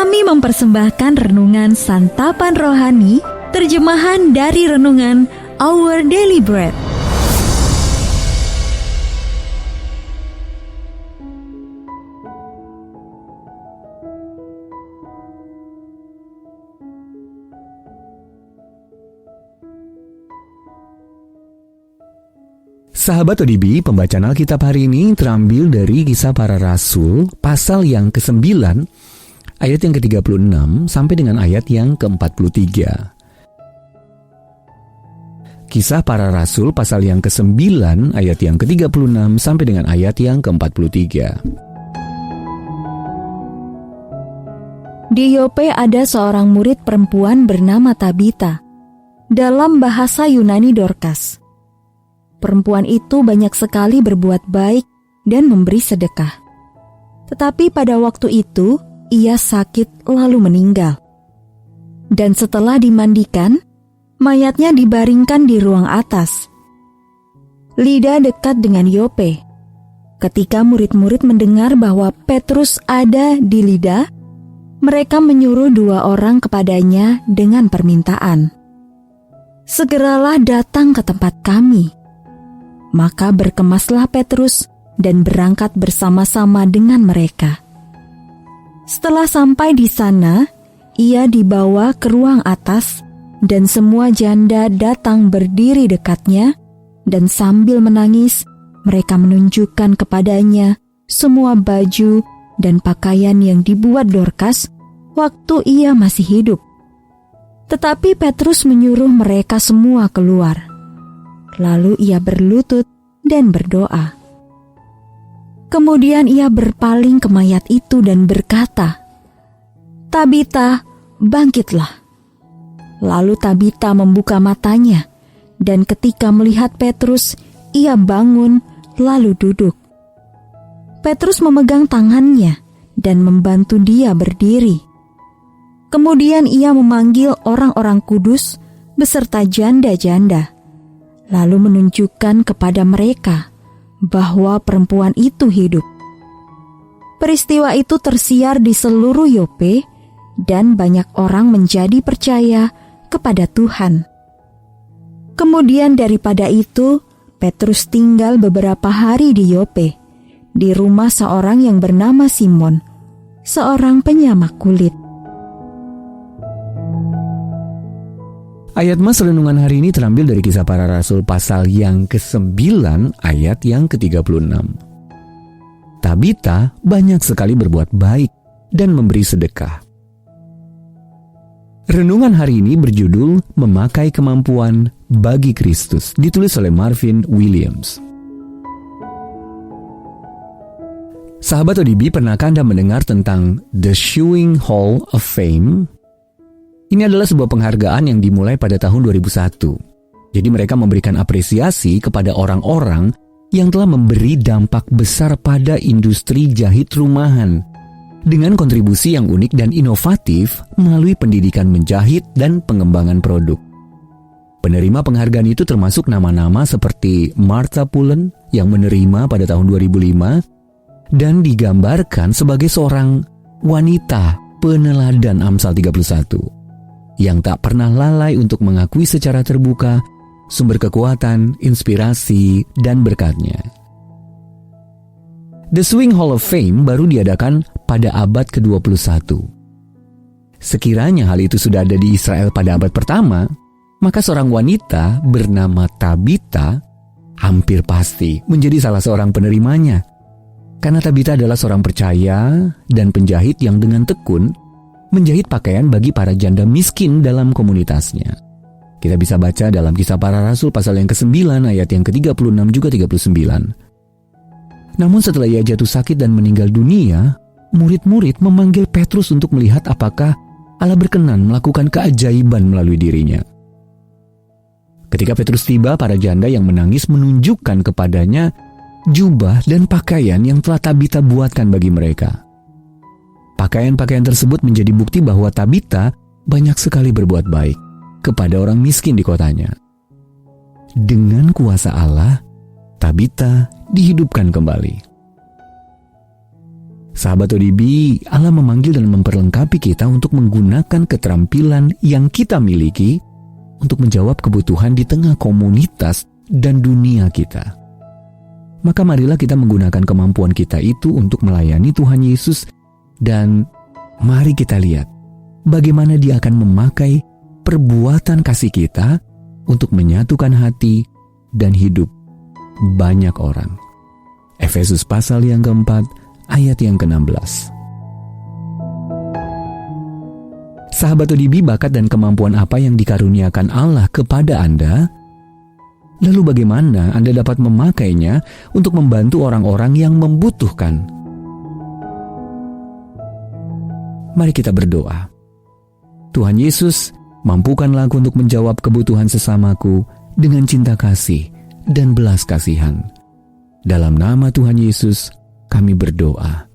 Kami mempersembahkan renungan Santapan Rohani, terjemahan dari renungan Our Daily Bread. Sahabat ODB, pembacaan Alkitab hari ini terambil dari Kisah Para Rasul, pasal yang ke-9, ayat yang ke-36 sampai dengan ayat yang ke-43. Kisah Para Rasul, pasal yang ke-9, ayat yang ke-36 sampai dengan ayat yang ke-43. Di Yope ada seorang murid perempuan bernama Tabita, dalam bahasa Yunani Dorcas. Perempuan itu banyak sekali berbuat baik dan memberi sedekah. Tetapi pada waktu itu, ia sakit lalu meninggal. Dan setelah dimandikan, mayatnya dibaringkan di ruang atas. Lida dekat dengan Yope. Ketika murid-murid mendengar bahwa Petrus ada di Lida, mereka menyuruh 2 orang kepadanya dengan permintaan, "Segeralah datang ke tempat kami." Maka berkemaslah Petrus dan berangkat bersama-sama dengan mereka. Setelah sampai di sana, ia dibawa ke ruang atas dan semua janda datang berdiri dekatnya, dan sambil menangis mereka menunjukkan kepadanya semua baju dan pakaian yang dibuat Dorcas waktu ia masih hidup. Tetapi Petrus menyuruh mereka semua keluar. Lalu ia berlutut dan berdoa. Kemudian ia berpaling ke mayat itu dan berkata, "Tabita, bangkitlah." Lalu Tabita membuka matanya, dan ketika melihat Petrus, ia bangun lalu duduk. Petrus memegang tangannya dan membantu dia berdiri. Kemudian ia memanggil orang-orang kudus beserta janda-janda, lalu menunjukkan kepada mereka bahwa perempuan itu hidup. Peristiwa itu tersiar di seluruh Yope, dan banyak orang menjadi percaya kepada Tuhan. Kemudian daripada itu, Petrus tinggal beberapa hari di Yope, di rumah seorang yang bernama Simon, seorang penyamak kulit. Ayat Mas renungan hari ini terambil dari Kisah Para Rasul pasal yang ke-9 ayat yang ke-36. Tabita banyak sekali berbuat baik dan memberi sedekah. Renungan hari ini berjudul Memakai Kemampuan bagi Kristus, ditulis oleh Marvin Williams. Sahabat ODB, pernahkah Anda mendengar tentang The Sewing Hall of Fame? Ini adalah sebuah penghargaan yang dimulai pada tahun 2001. Jadi mereka memberikan apresiasi kepada orang-orang yang telah memberi dampak besar pada industri jahit rumahan dengan kontribusi yang unik dan inovatif melalui pendidikan menjahit dan pengembangan produk. Penerima penghargaan itu termasuk nama-nama seperti Martha Pullen yang menerima pada tahun 2005 dan digambarkan sebagai seorang wanita peneladan Amsal 31. Yang tak pernah lalai untuk mengakui secara terbuka sumber kekuatan, inspirasi, dan berkatnya. The Sewing Hall of Fame baru diadakan pada abad ke-21. Sekiranya hal itu sudah ada di Israel pada abad pertama, maka seorang wanita bernama Tabita hampir pasti menjadi salah seorang penerimanya. Karena Tabita adalah seorang percaya dan penjahit yang dengan tekun menjahit pakaian bagi para janda miskin dalam komunitasnya. Kita bisa baca dalam Kisah Para Rasul pasal yang ke-9 ayat yang ke-36 juga 39. Namun setelah ia jatuh sakit dan meninggal dunia, murid-murid memanggil Petrus untuk melihat apakah Allah berkenan melakukan keajaiban melalui dirinya. Ketika Petrus tiba, para janda yang menangis menunjukkan kepadanya jubah dan pakaian yang telah Tabita buatkan bagi mereka. Pakaian-pakaian tersebut menjadi bukti bahwa Tabita banyak sekali berbuat baik kepada orang miskin di kotanya. Dengan kuasa Allah, Tabita dihidupkan kembali. Sahabat ODB, Allah memanggil dan memperlengkapi kita untuk menggunakan keterampilan yang kita miliki untuk menjawab kebutuhan di tengah komunitas dan dunia kita. Maka marilah kita menggunakan kemampuan kita itu untuk melayani Tuhan Yesus, dan mari kita lihat bagaimana Dia akan memakai perbuatan kasih kita untuk menyatukan hati dan hidup banyak orang. Efesus pasal yang keempat, ayat yang ke-16. Sahabat ODB, bakat dan kemampuan apa yang dikaruniakan Allah kepada Anda? Lalu bagaimana Anda dapat memakainya untuk membantu orang-orang yang membutuhkan? Mari kita berdoa. Tuhan Yesus, mampukanlah aku untuk menjawab kebutuhan sesamaku dengan cinta kasih dan belas kasihan. Dalam nama Tuhan Yesus, kami berdoa.